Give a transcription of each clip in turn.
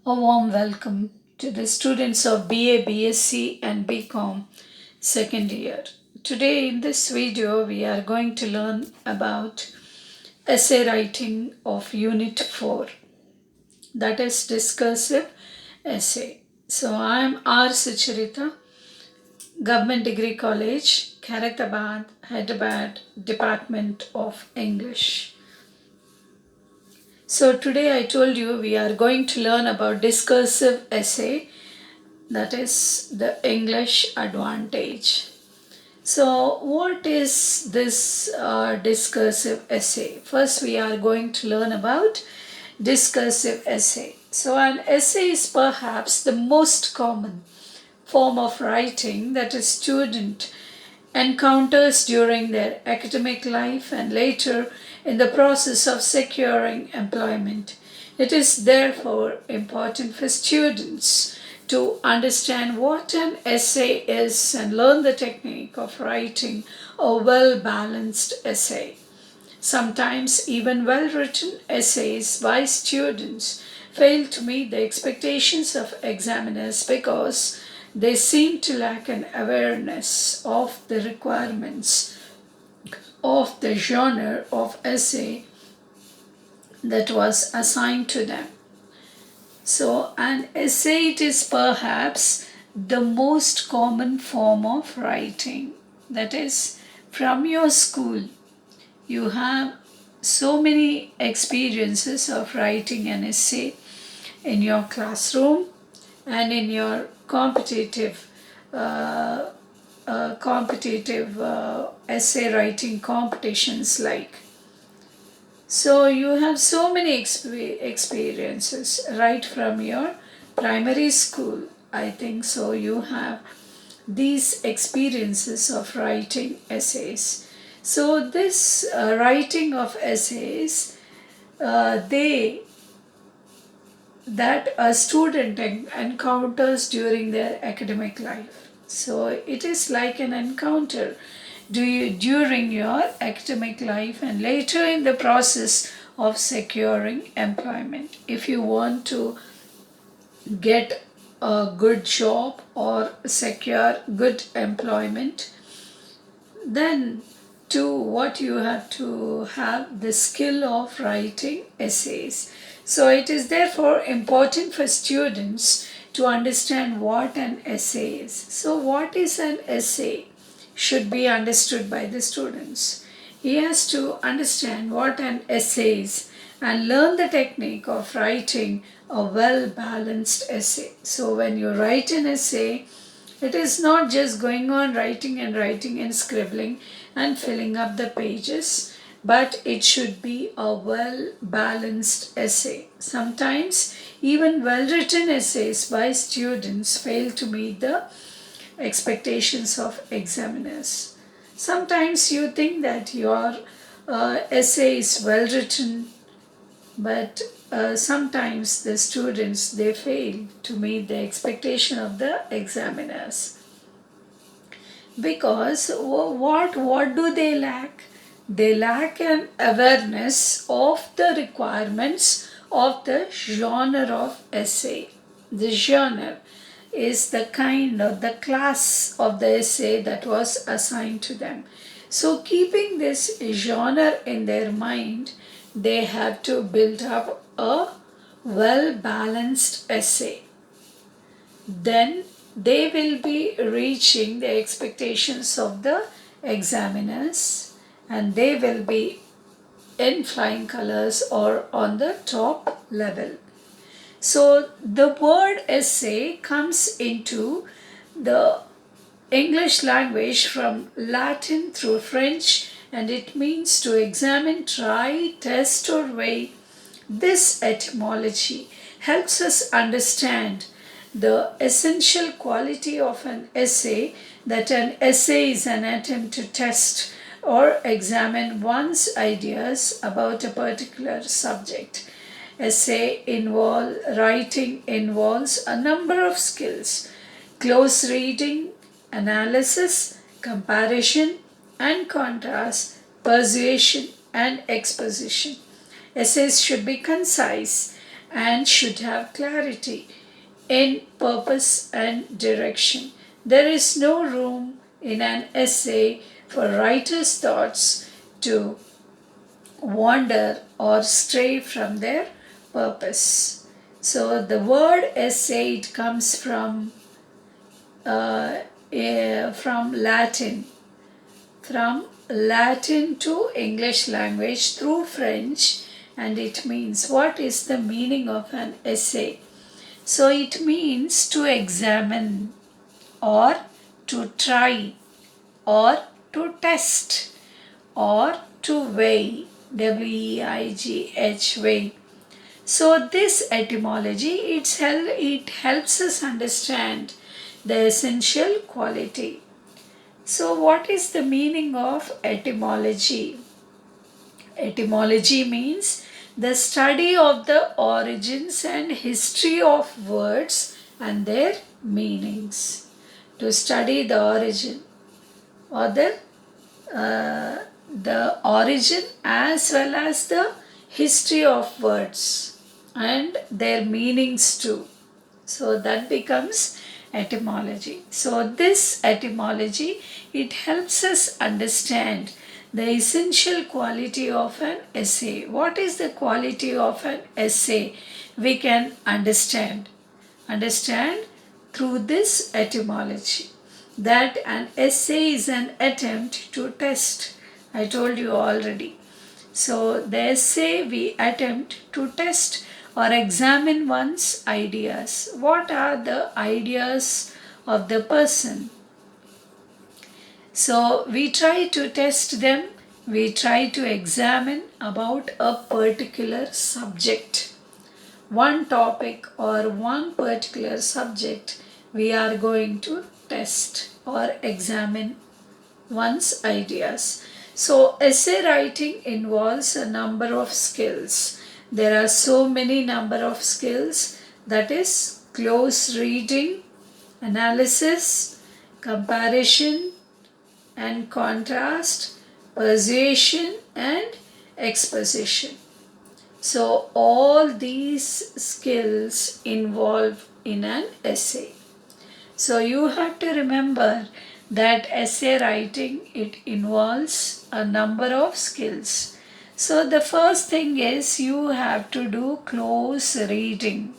A warm welcome to the students of BA, BSc and BCom second year. Today in this video we are going to learn about essay writing of Unit 4, that is Discursive Essay. So I am R. Sucharita, Government Degree College, Khairatabad, Hyderabad, Department of English. So today I told you we are going to learn about discursive essay, that is the English advantage. So what is this discursive essay? First we are going to learn about discursive essay. So an essay is perhaps the most common form of writing that a student encounters during their academic life and later in the process of securing employment. It is therefore important for students to understand what an essay is and learn the technique of writing a well-balanced essay. Sometimes even well-written essays by students fail to meet the expectations of examiners because they seem to lack an awareness of the requirements of the genre of essay that was assigned to them. So an essay, it is perhaps the most common form of writing. That is, from your school, you have so many experiences of writing an essay in your classroom and in your competitive essay writing competitions like. So you have so many experiences right from your primary school. I think so you have these experiences of writing essays. So this writing of essays, they that a student encounters during their academic life. So it is like an encounter during your academic life and later in the process of securing employment. If you want to get a good job or secure good employment, then what you have to have the skill of writing essays. So it is therefore important for students to understand what an essay is. So what is an essay should be understood by the students. He has to understand what an essay is and learn the technique of writing a well-balanced essay. So when you write an essay, it is not just going on writing and scribbling and filling up the pages, but it should be a well-balanced essay. Sometimes even well-written essays by students fail to meet the expectations of examiners. Sometimes you think that your essay is well-written, but sometimes the students, they fail to meet the expectation of the examiners, because what do they lack? They lack an awareness of the requirements of the genre of essay. The genre is the kind of the class of the essay that was assigned to them. So keeping this genre in their mind, they have to build up a well-balanced essay. Then they will be reaching the expectations of the examiners and they will be in flying colors or on the top level. So the word essay comes into the English language from Latin through French, and it means to examine, try, test or weigh. This etymology helps us understand the essential quality of an essay, that an essay is an attempt to test or examine one's ideas about a particular subject. Writing involves a number of skills: close reading, analysis, comparison and contrast, persuasion and exposition. Essays should be concise and should have clarity in purpose and direction. There is no room in an essay for writer's thoughts to wander or stray from their purpose. So the word essay, it comes from Latin to English language through French, and it means, what is the meaning of an essay? So it means to examine or to try or to test or to weigh, weigh. So this etymology, it helps us understand the essential quality. So what is the meaning of etymology? Etymology means the study of the origins and history of words and their meanings. To study the origin or the origin as well as the history of words and their meanings too. So that becomes etymology. So this etymology, it helps us understand the essential quality of an essay. What is the quality of an essay? We can understand through this etymology that an essay is an attempt to test. I told you already. So the essay, we attempt to test or examine one's ideas. What are the ideas of the person? So we try to test them, we try to examine about a particular subject. One topic or one particular subject we are going to test or examine one's ideas. So essay writing involves a number of skills. There are so many number of skills, that is close reading, analysis, comparison and contrast, persuasion and exposition. So all these skills involve in an essay. So you have to remember that essay writing, it involves a number of skills. So the first thing is you have to do close reading.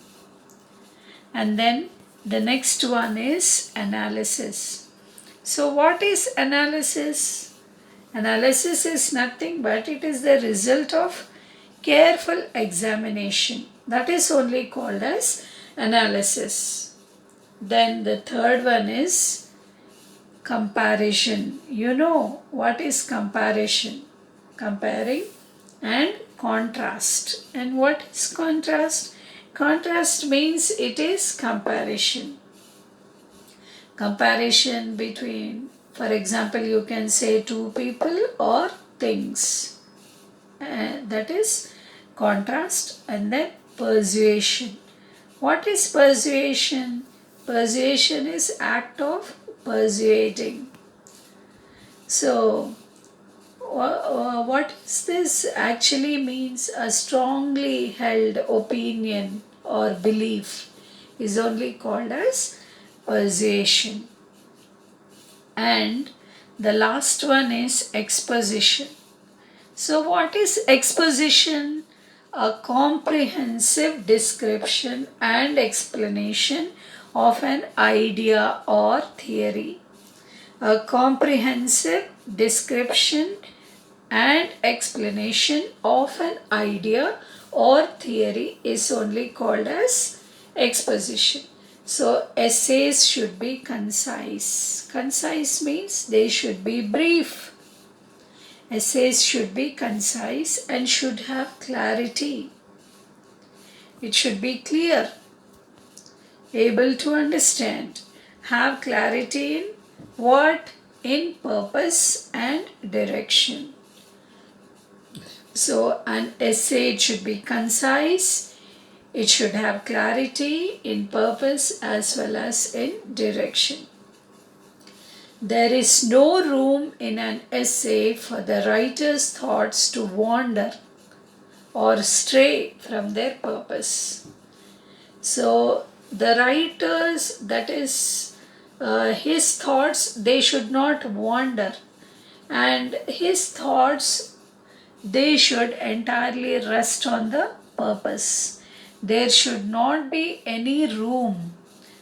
And then the next one is analysis. So what is analysis? Analysis is nothing but it is the result of careful examination. That is only called as analysis. Then the third one is comparison. You know what is comparison? Comparing and contrast. And what is contrast? Contrast means it is comparison. Comparison between, for example, you can say two people or things. That is contrast. And then persuasion. What is persuasion? Persuasion is act of persuading. So what is this actually means? A strongly held opinion or belief is only called as persuasion. And the last one is exposition. So what is exposition? A comprehensive description and explanation of an idea or theory. A comprehensive description and explanation of an idea or theory is only called as exposition. So essays should be concise. Concise means they should be brief. Essays should be concise and should have clarity. It should be clear, able to understand, have clarity in what? In purpose and direction. So an essay should be concise, it should have clarity in purpose as well as in direction. There is no room in an essay for the writer's thoughts to wander or stray from their purpose. So the writers, that is his thoughts, they should not wander, and his thoughts, they should entirely rest on the purpose. There should not be any room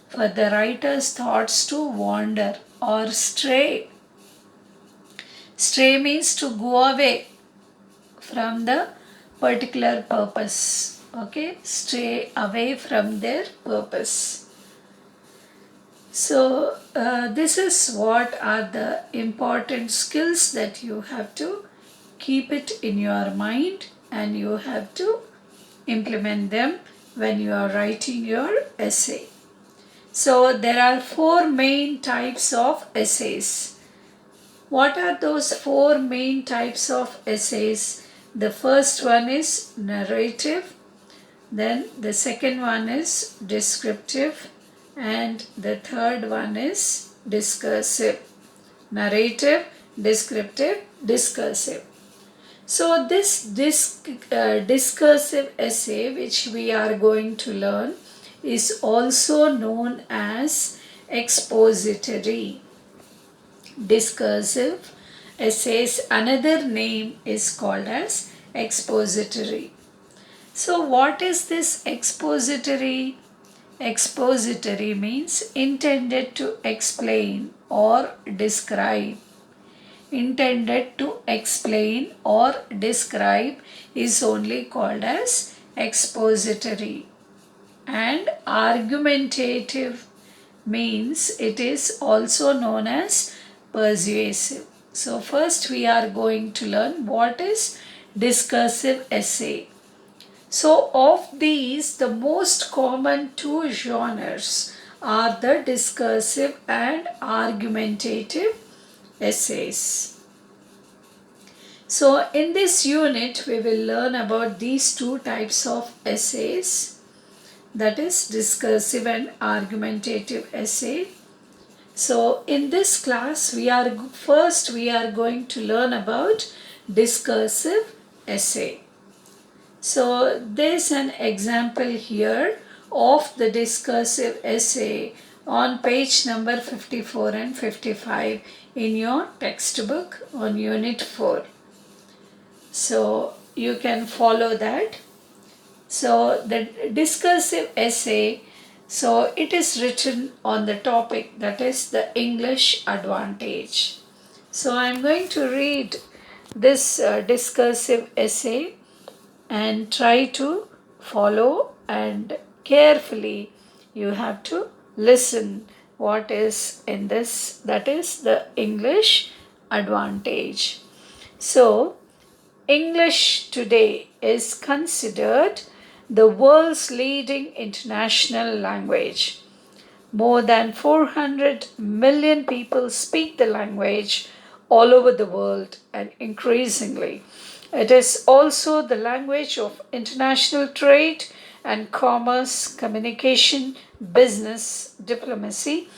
for the writer's thoughts to wander or stray. Stray means to go away from the particular purpose. Okay, stray away from their purpose. So, this is what are the important skills that you have to keep it in your mind, and you have to implement them when you are writing your essay. So, there are four main types of essays. What are those four main types of essays? The first one is narrative, then the second one is descriptive, and the third one is discursive. Narrative, descriptive, discursive. So this discursive essay which we are going to learn is also known as expository. Discursive essays, another name is called as expository. So what is this expository? Expository means intended to explain or describe. Intended to explain or describe is only called as expository. And argumentative means it is also known as persuasive. So first we are going to learn what is discursive essay. So of these, the most common two genres are the discursive and argumentative essays. So in this unit, we will learn about these two types of essays, that is discursive and argumentative essay. So in this class, we are going to learn about discursive essay. So there's an example here of the discursive essay on page number 54 and 55 in your textbook on unit 4. So you can follow that. So the discursive essay, so it is written on the topic, that is the English advantage. So I'm going to read this discursive essay and try to follow, and carefully you have to listen what is in this, that is the English advantage. So English today is considered the world's leading international language. More than 400 million people speak the language all over the world, and increasingly it is also the language of international trade and commerce, communication, business, diplomacy,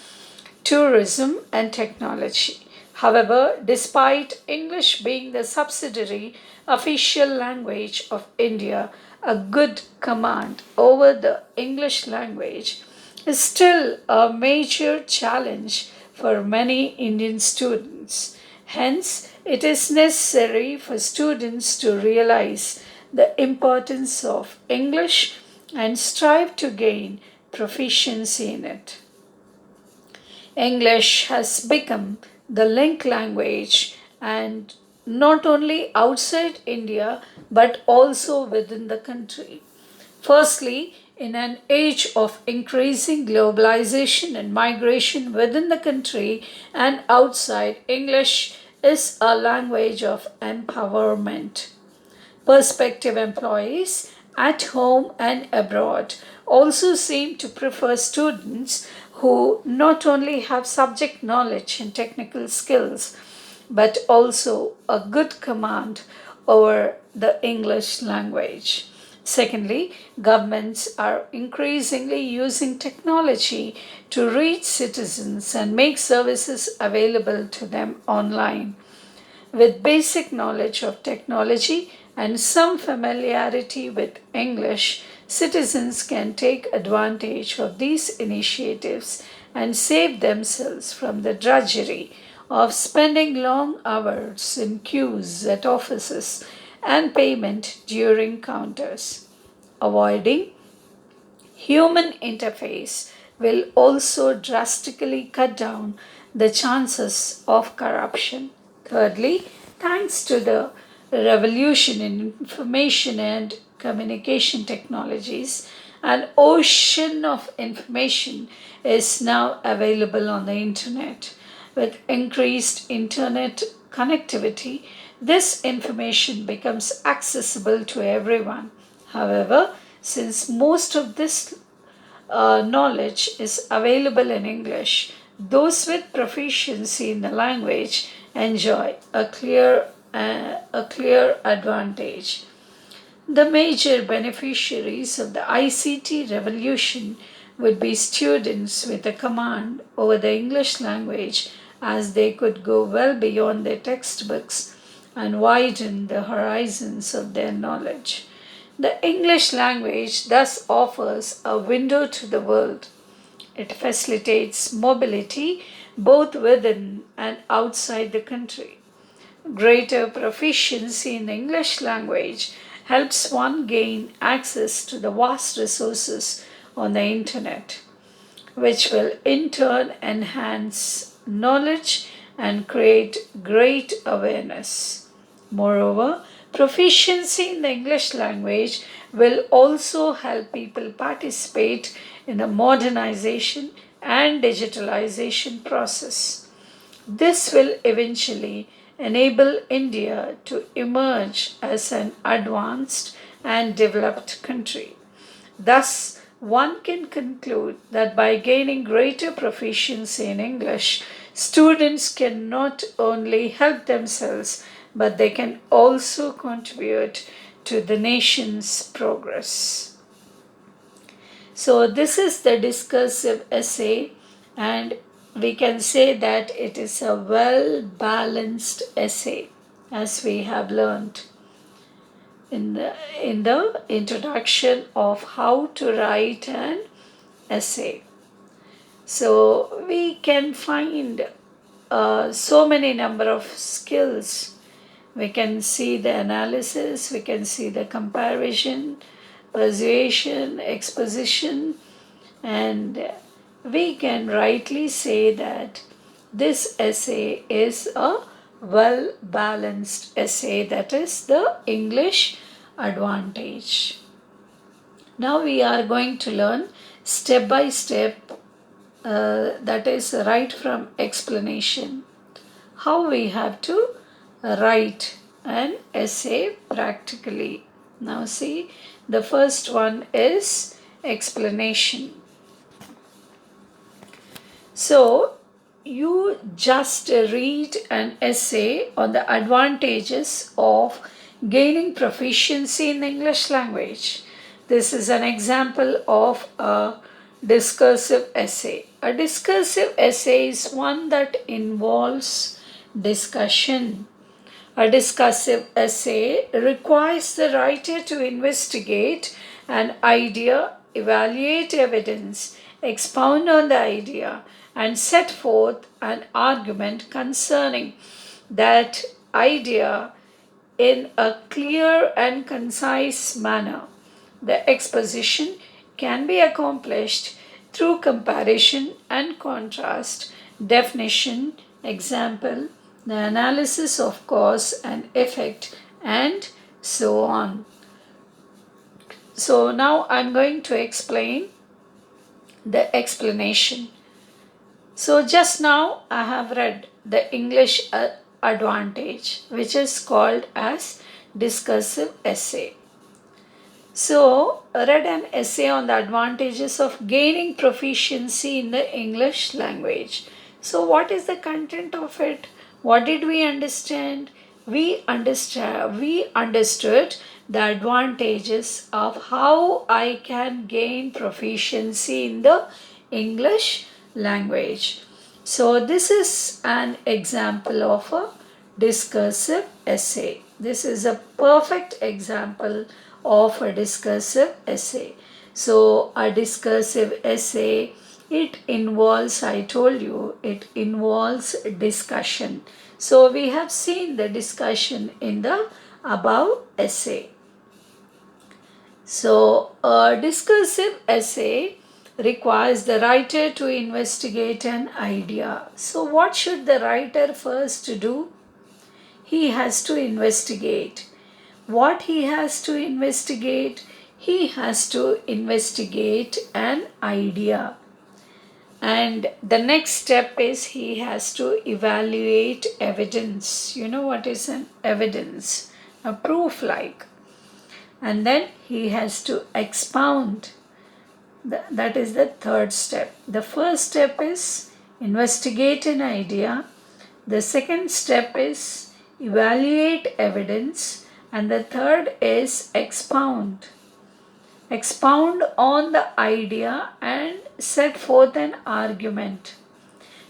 tourism, and technology. However, despite English being the subsidiary official language of India, a good command over the English language is still a major challenge for many Indian students. Hence, it is necessary for students to realize the importance of English and strive to gain proficiency in it. English has become the link language, and not only outside India but also within the country. Firstly, in an age of increasing globalization and migration within the country and outside, English is a language of empowerment. Prospective employees at home and abroad also seem to prefer students who not only have subject knowledge and technical skills, but also a good command over the English language. Secondly, governments are increasingly using technology to reach citizens and make services available to them online. With basic knowledge of technology, and some familiarity with English, citizens can take advantage of these initiatives and save themselves from the drudgery of spending long hours in queues at offices and payment during counters. Avoiding human interface will also drastically cut down the chances of corruption. Thirdly, thanks to the revolution in information and communication technologies, an ocean of information is now available on the internet. With increased internet connectivity, this information becomes accessible to everyone. However, since most of this knowledge is available in English, those with proficiency in the language enjoy a clear advantage. The major beneficiaries of the ICT revolution would be students with a command over the English language, as they could go well beyond their textbooks and widen the horizons of their knowledge. The English language thus offers a window to the world. It facilitates mobility both within and outside the country. Greater proficiency in the English language helps one gain access to the vast resources on the internet, which will in turn enhance knowledge and create great awareness. Moreover, proficiency in the English language will also help people participate in the modernization and digitalization process. This will eventually enable India to emerge as an advanced and developed country. Thus, one can conclude that by gaining greater proficiency in English, students can not only help themselves, but they can also contribute to the nation's progress. So, this is the discursive essay, and we can say that it is a well balanced essay, as we have learned in the introduction of how to write an essay. So we can find so many number of skills. We can see the analysis, we can see the comparison, persuasion, exposition, and we can rightly say that this essay is a well balanced essay, that is the English advantage. Now we are going to learn step by step, that is right from explanation, how we have to write an essay practically. Now see, the first one is explanation. So you just read an essay on the advantages of gaining proficiency in the English language. This is an example of a discursive essay. A discursive essay is one that involves discussion. A discursive essay requires the writer to investigate an idea, evaluate evidence, expound on the idea, and set forth an argument concerning that idea in a clear and concise manner. The exposition can be accomplished through comparison and contrast, definition, example, the analysis of cause and effect, and so on. So now I'm going to explain the explanation. So just now I have read the English advantage, which is called as discursive essay. So read an essay on the advantages of gaining proficiency in the English language. So what is the content of it? What did we understand? We understood the advantages of how I can gain proficiency in the English language. So this is an example of a discursive essay. This is a perfect example of a discursive essay. So a discursive essay, it involves, I told you, it involves discussion. So we have seen the discussion in the above essay. So a discursive essay requires the writer to investigate an idea. So what should the writer first do? He has to investigate. What he has to investigate? He has to investigate an idea. And the next step is he has to evaluate evidence. You know what is an evidence? A proof like. And then he has to expound. That is the third step. The first step is investigate an idea. The second step is evaluate evidence. And the third is expound. Expound on the idea and set forth an argument.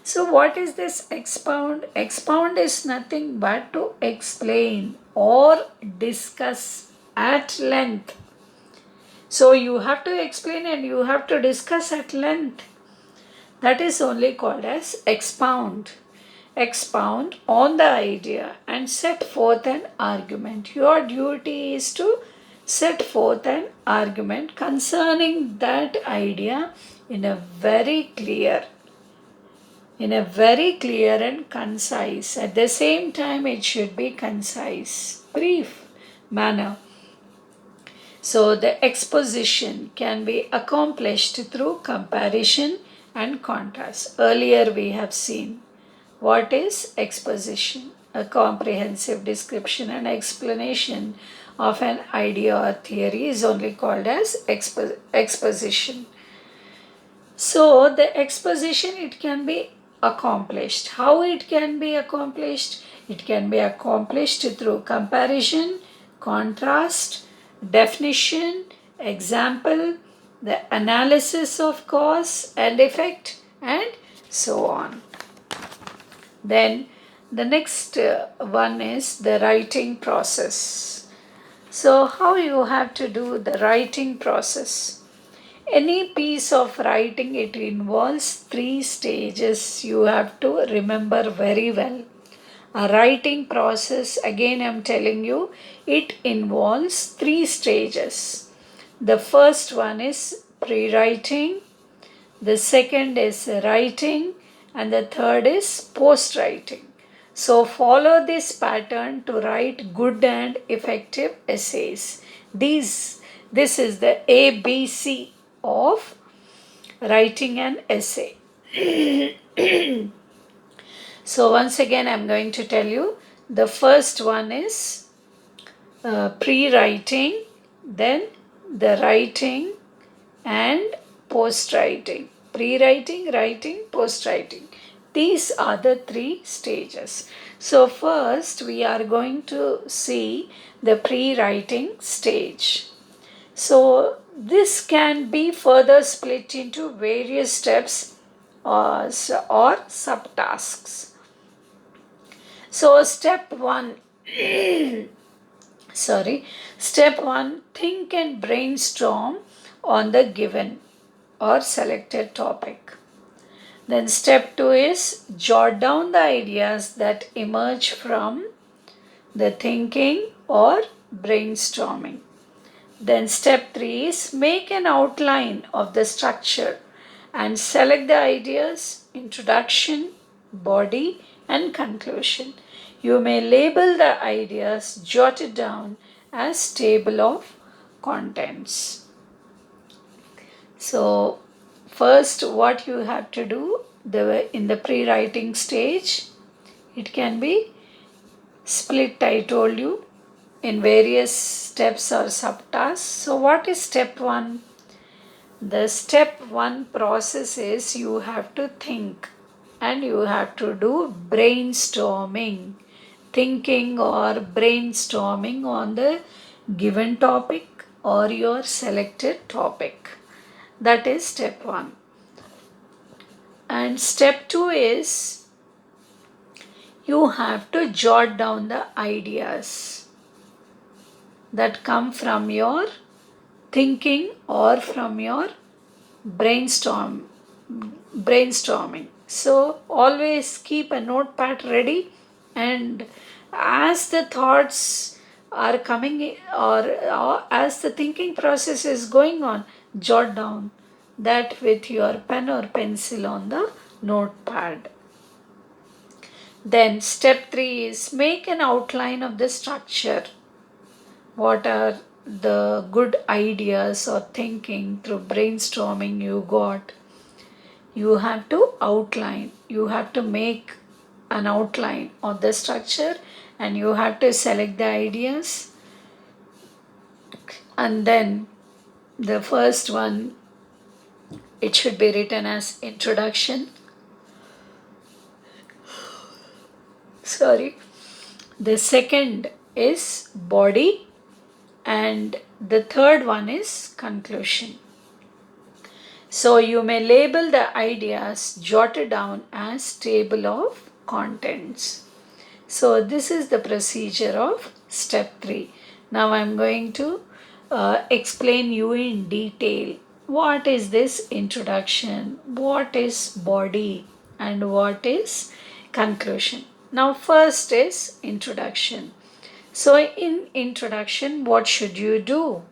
So, what is this expound? Expound is nothing but to explain or discuss at length. So, you have to explain and you have to discuss at length. That is only called as expound. Expound on the idea and set forth an argument. Your duty is to set forth an argument concerning that idea in a very clear and concise. At the same time, it should be concise, brief manner. So the exposition can be accomplished through comparison and contrast. Earlier we have seen what is exposition, a comprehensive description and explanation of an idea or theory is only called as exposition. So the exposition, it can be accomplished. How it can be accomplished? It can be accomplished through comparison, contrast, definition, example, the analysis of cause and effect, and so on. Then the next one is the writing process. So how you have to do the writing process? Any piece of writing, it involves 3 stages. You have to remember very well. A writing process, again I'm telling you, it involves 3 stages. The first one is pre-writing, the second is writing, and the third is post-writing. So follow this pattern to write good and effective essays. This is the ABC of writing an essay. So once again I'm going to tell you, the first one is pre-writing, then the writing and post-writing. Pre-writing, writing, post-writing. These are the 3 stages. So first we are going to see the pre-writing stage. So this can be further split into various steps or subtasks. So step 1 step 1, think and brainstorm on the given or selected topic. Then step 2 is jot down the ideas that emerge from the thinking or brainstorming. Then step 3 is make an outline of the structure and select the ideas, introduction, body and conclusion. You may label the ideas jotted down as table of contents. So first what you have to do in the pre-writing stage, it can be split, I told you, in various steps or subtasks. So what is step 1? The step 1 process is you have to think and you have to do brainstorming, thinking or brainstorming on the given topic or your selected topic. That is step 1. And step 2 is you have to jot down the ideas. that come from your thinking or from your brainstorming. So always keep a notepad ready, and as the thoughts are coming or as the thinking process is going on, jot down that with your pen or pencil on the notepad. Then step 3 is make an outline of the structure. What are the good ideas or thinking through brainstorming you got? You have to outline, you have to make an outline of the structure, and you have to select the ideas. And then the first one, it should be written as introduction. Sorry. The second is body, and the third one is conclusion. So you may label the ideas jotted down as table of contents. So this is the procedure of step 3. Now I'm going to explain you in detail what is this introduction, what is body, and what is conclusion. Now first is introduction. So in introduction, what should you do?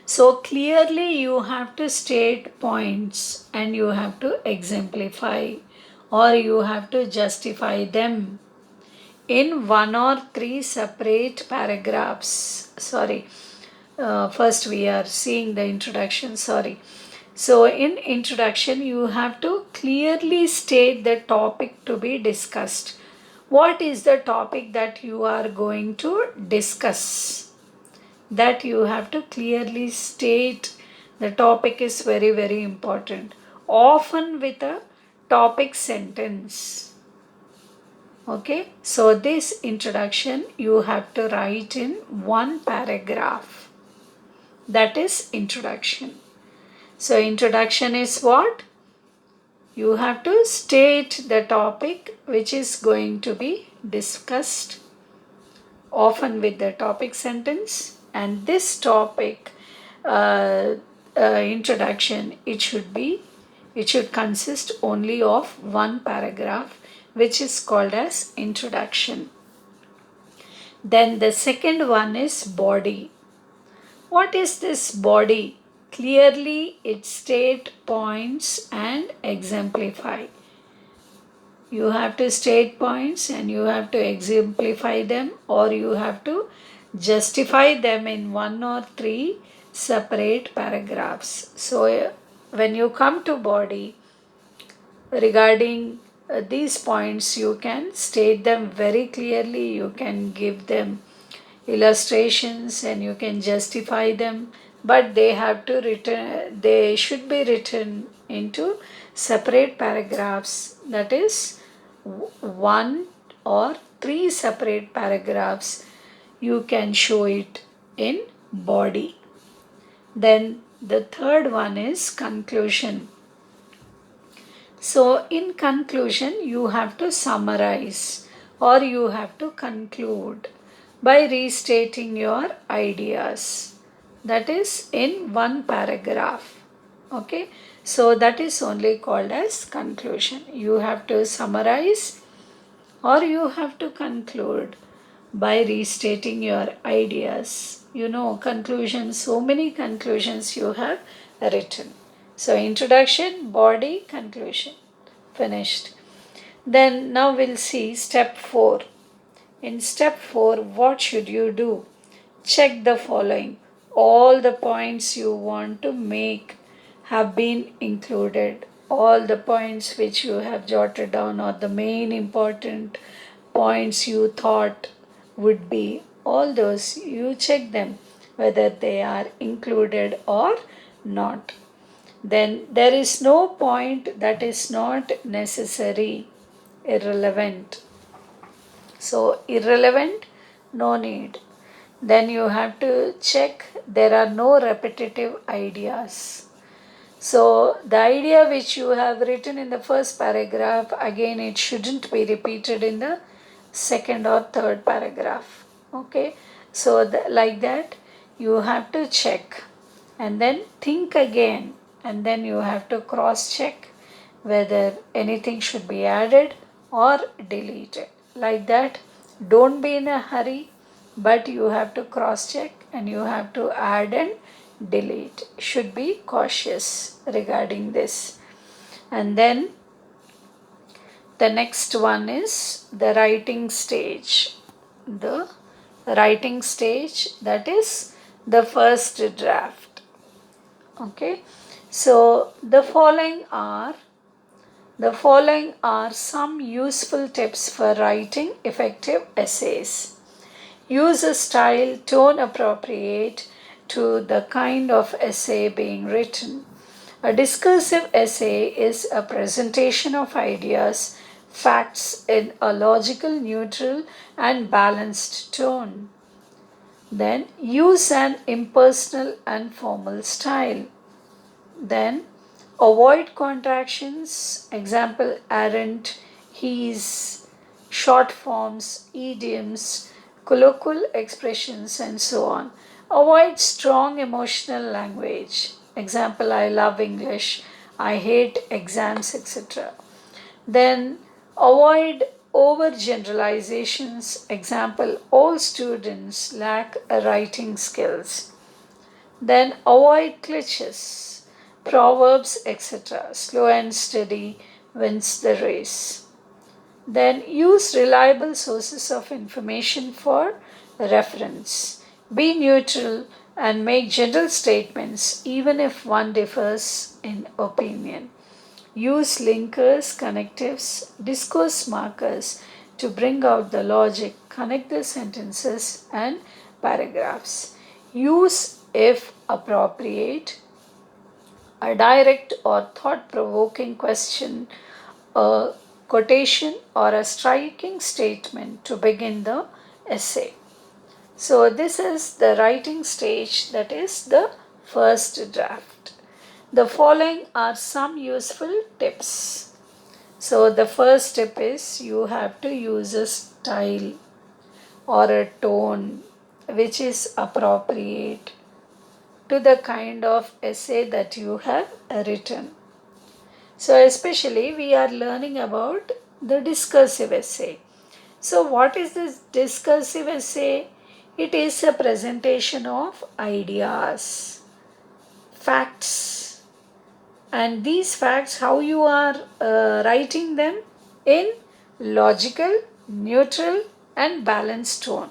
So clearly you have to state points and you have to exemplify or you have to justify them in 1 or 3 separate paragraphs. First we are seeing the introduction. So in introduction you have to clearly state the topic to be discussed. What is the topic that you are going to discuss? That you have to clearly state. The topic is very, very important. Often with a topic sentence. Okay, so this introduction you have to write in 1 paragraph. That is introduction. So introduction is what? You have to state the topic which is going to be discussed, often with the topic sentence. And this topic introduction, it should consist only of 1 paragraph, which is called as introduction. Then the second one is body. What is this body? Clearly it state points and exemplify. You have to state points and you have to exemplify them, or you have to justify them in 1 or 3 separate paragraphs. So when you come to body, regarding these points, you can state them very clearly, you can give them illustrations and you can justify them, but they should be written into separate paragraphs, that is 1 or 3 separate paragraphs. You can show it in body. Then the third one is conclusion. So in conclusion you have to summarize or you have to conclude by restating your ideas. That is in 1 paragraph. Okay, so that is only called as conclusion. You have to summarize or you have to conclude by restating your ideas. Conclusion, so many conclusions you have written. So introduction, body, conclusion. Finished. Then now we'll see step 4. In step 4, what should you do? Check the following. All the points you want to make have been included. All the points which you have jotted down, or the main important points you thought would be, all those you check them whether they are included or not. Then there is no point that is not necessary, irrelevant. So irrelevant, no need. Then you have to check there are no repetitive ideas. So the idea which you have written in the first paragraph, again it shouldn't be repeated in the second or third paragraph. Okay, So like that you have to check and then think again, and then you have to cross check whether anything should be added or deleted. Like that, don't be in a hurry, but you have to cross check and you have to add and delete. Should be cautious regarding this. And then the next one is the writing stage. The writing stage, that is the first draft. Okay, so the following are some useful tips for writing effective essays. Use a style tone appropriate to the kind of essay being written. A discursive essay is a presentation of ideas, facts in a logical, neutral, and balanced tone. Then use an impersonal and formal style. Then avoid contractions, example, aren't, he's, short forms, idioms, colloquial expressions, and so on. Avoid strong emotional language, example, I love English, I hate exams, etc. Then avoid overgeneralizations, example, all students lack writing skills. Then avoid cliches, proverbs, etc. Slow and steady wins the race. Then use reliable sources of information for reference. Be neutral and make general statements even if one differs in opinion. Use linkers, connectives, discourse markers to bring out the logic, connect the sentences and paragraphs. Use, if appropriate, a direct or thought provoking question, a quotation, or a striking statement to begin the essay. So, this is the writing stage, that is the first draft. The following are some useful tips. So, the first tip is you have to use a style or a tone which is appropriate to the kind of essay that you have written. So, especially we are learning about the discursive essay. So, what is this discursive essay? It is a presentation of ideas, facts, and these facts, how you are writing them in logical, neutral, and balanced tone.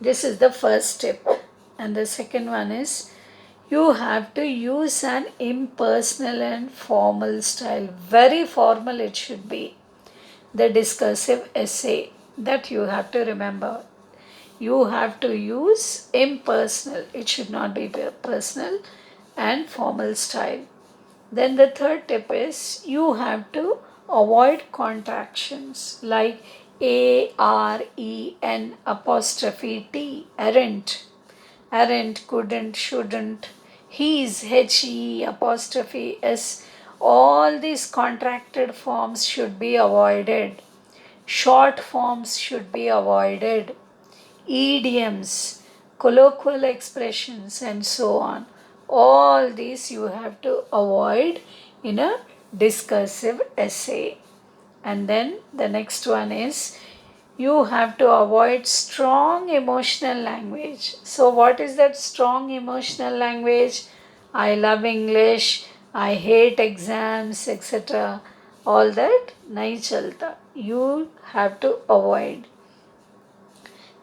This is the first tip. And the second one is you have to use an impersonal and formal style. Very formal it should be. The discursive essay, that you have to remember. You have to use impersonal. It should not be personal and formal style. Then the third tip is you have to avoid contractions like AREN apostrophe T, aren't, couldn't, shouldn't, he's, HE apostrophe S. All these contracted forms should be avoided. Short forms should be avoided. Idioms, colloquial expressions, and so on. All these you have to avoid in a discursive essay. And then the next one is you have to avoid strong emotional language. So, what is that strong emotional language? I love English, I hate exams, etc. All that nahi chalta. You have to avoid.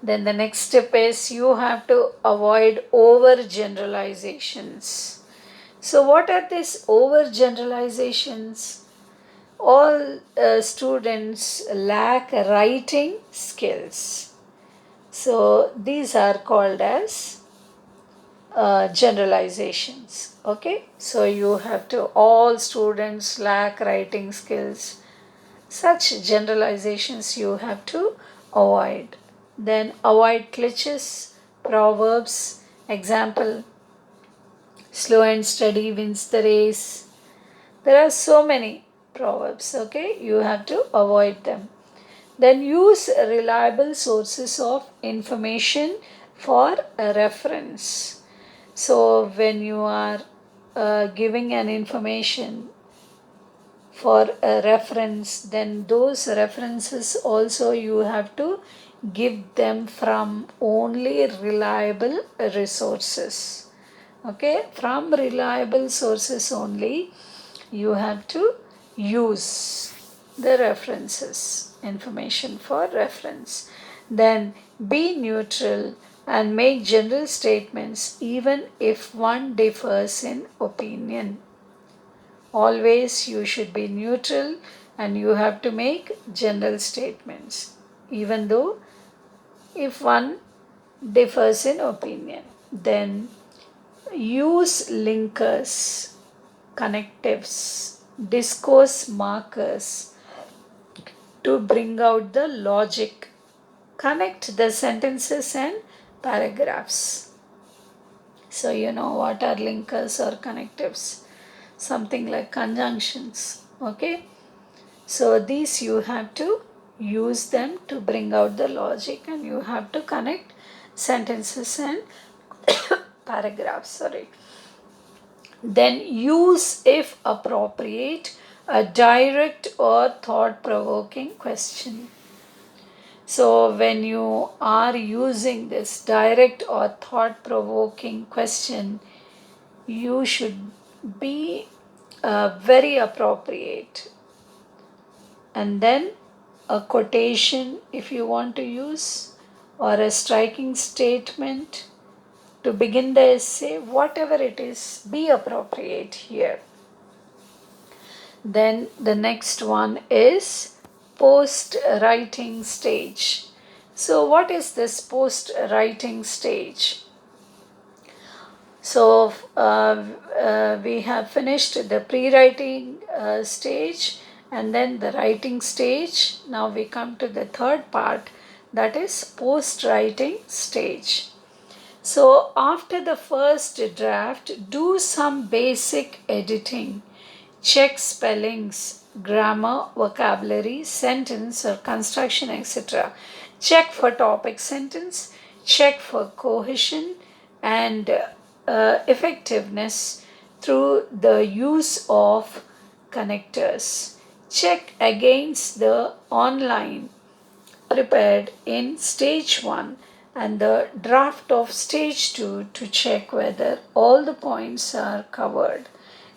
Then the next step is you have to avoid overgeneralizations. So, what are these overgeneralizations? All students lack writing skills. So, these are called as generalizations. Okay, so you have to, all students lack writing skills. Such generalizations you have to avoid. Then avoid cliches, proverbs, example, slow and steady wins the race. There are so many proverbs, okay? You have to avoid them. Then use reliable sources of information for a reference. So when you are giving an information for a reference, then those references also you have to give them from only reliable resources. Okay, from reliable sources only you have to use the references, information for reference. Then be neutral and make general statements even if one differs in opinion. Always you should be neutral and you have to make general statements, even though if one differs in opinion. Then use linkers, connectives, discourse markers to bring out the logic. Connect the sentences and paragraphs. So, you know what are linkers or connectives? Something like conjunctions. Okay. So, these you have to use them to bring out the logic, and you have to connect sentences and paragraphs. Sorry. Then use, if appropriate, a direct or thought provoking question. So, when you are using this direct or thought provoking question, you should be very appropriate. And then a quotation if you want to use, or a striking statement to begin the essay, whatever it is, be appropriate here. Then the next one is post-writing stage. So what is this post-writing stage? So we have finished the pre-writing stage and then the writing stage. Now we come to the third part, that is post-writing stage. So after the first draft, do some basic editing. Check spellings, grammar, vocabulary, sentence or construction, etc. Check for topic sentence, check for cohesion and effectiveness through the use of connectors. Check against the online prepared in stage 1 and the draft of stage 2 to check whether all the points are covered.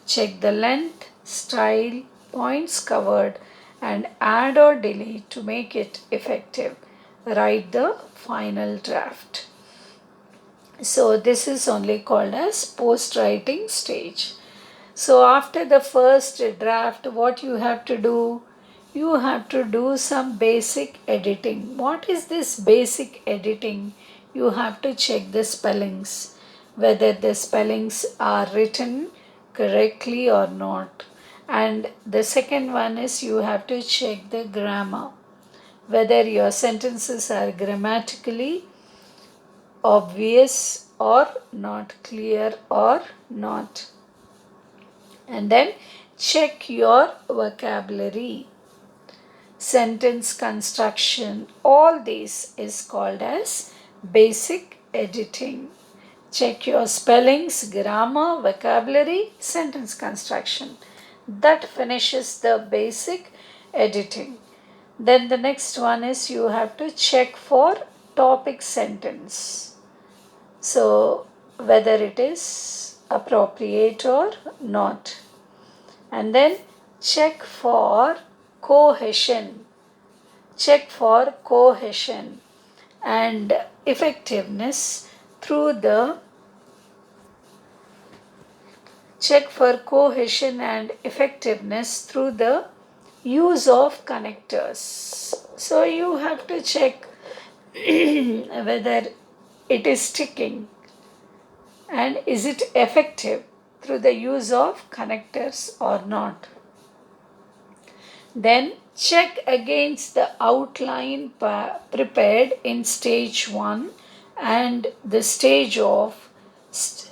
Check the length, style, points covered and add or delete to make it effective. Write the final draft. So this is only called as post-writing stage. So after the first draft, what you have to do? You have to do some basic editing. What is this basic editing? You have to check the spellings, whether the spellings are written correctly or not. And the second one is you have to check the grammar, whether your sentences are grammatically obvious or not, clear or not. And then check your vocabulary, sentence construction. All this is called as basic editing. Check your spellings, grammar, vocabulary, sentence construction. That finishes the basic editing. Then the next one is you have to check for topic sentence. So whether it is appropriate or not. And then check for cohesion. Check for cohesion and effectiveness through the use of connectors. So you have to check whether it is sticking and is it effective through the use of connectors or not. Then check against the outline prepared in stage 1 and the stage of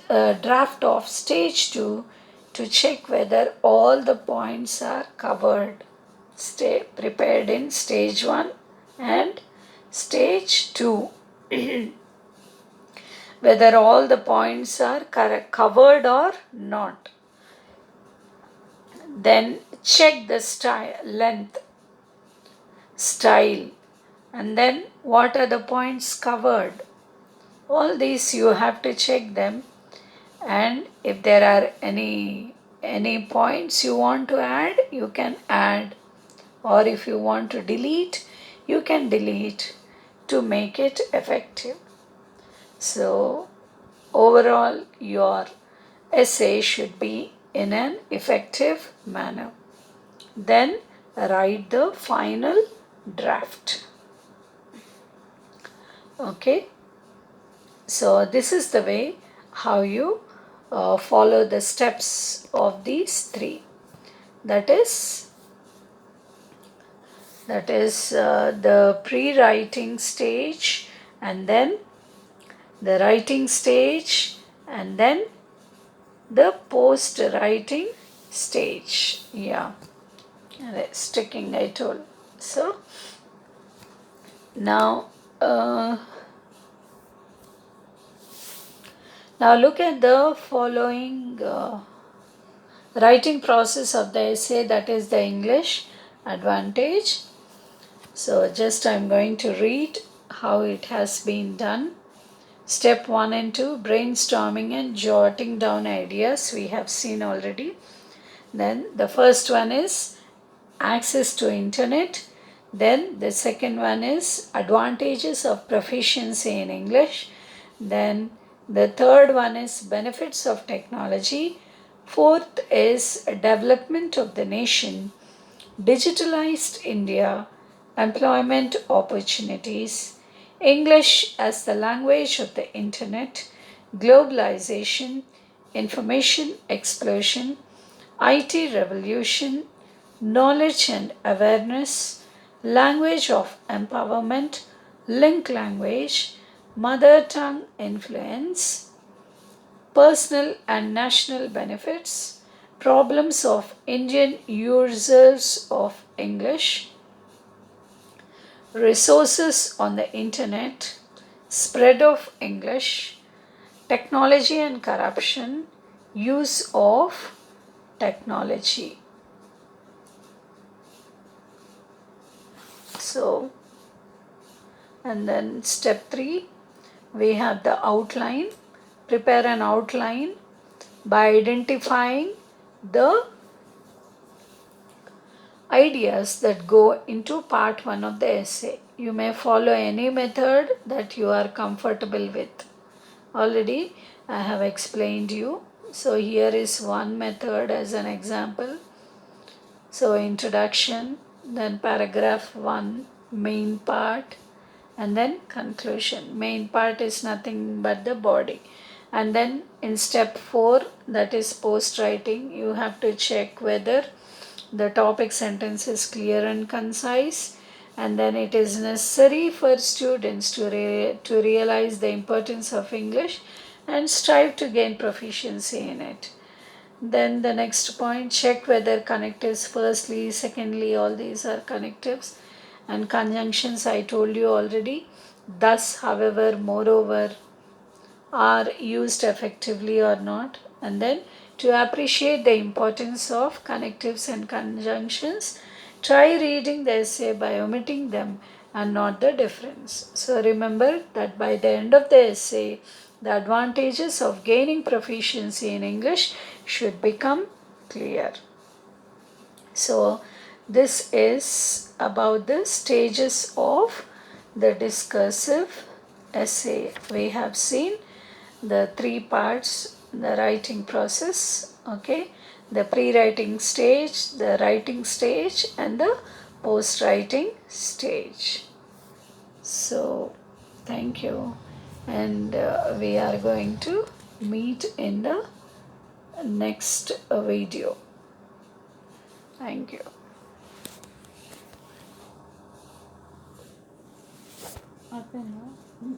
draft of stage 2 to check whether all the points are covered. Prepared in stage 1 And stage 2, whether all the points are covered or not. Then check the length, style, and then what are the points covered. All these you have to check them, and if there are any points you want to add, you can add, or if you want to delete, you can delete to make it effective. So overall your essay should be in an effective manner. Then write the final draft. Okay, so this is the way how you follow the steps of these three. That is the pre-writing stage, and then the writing stage, and then the post-writing stage. Yeah, sticking I told. So now now look at the following writing process of the essay, that is the English advantage. So just I'm going to read how it has been done. Step 1 and 2, brainstorming and jotting down ideas, we have seen already. Then the first one is access to internet. Then the second one is advantages of proficiency in English. Then the third one is benefits of technology. Fourth is development of the nation, digitalized India, employment opportunities, English as the language of the internet, globalization, information explosion, IT revolution, knowledge and awareness, language of empowerment, link language, mother tongue influence, personal and national benefits, problems of Indian users of English, resources on the internet, spread of English, technology and corruption, use of technology. So, and then step 3, we have the outline. Prepare an outline by identifying the ideas that go into part 1 of the essay. You may follow any method that you are comfortable with. Already I have explained you. So here is one method as an example. So introduction, then paragraph 1, main part, and then conclusion. Main part is nothing but the body. And then in step 4, that is post writing, you have to check whether the topic sentence is clear and concise, and then it is necessary for students to realize the importance of English and strive to gain proficiency in it. Then the next point, check whether connectives firstly, secondly, all these are connectives, and conjunctions I told you already. Thus, however, moreover are used effectively or not. And then to appreciate the importance of connectives and conjunctions, try reading the essay by omitting them and not the difference. So remember that by the end of the essay, the advantages of gaining proficiency in English should become clear. So this is about the stages of the discursive essay. We have seen the 3 parts, the writing process, okay, the pre-writing stage, the writing stage, and the post-writing stage. So thank you, and we are going to meet in the next video. Thank you. Okay, no?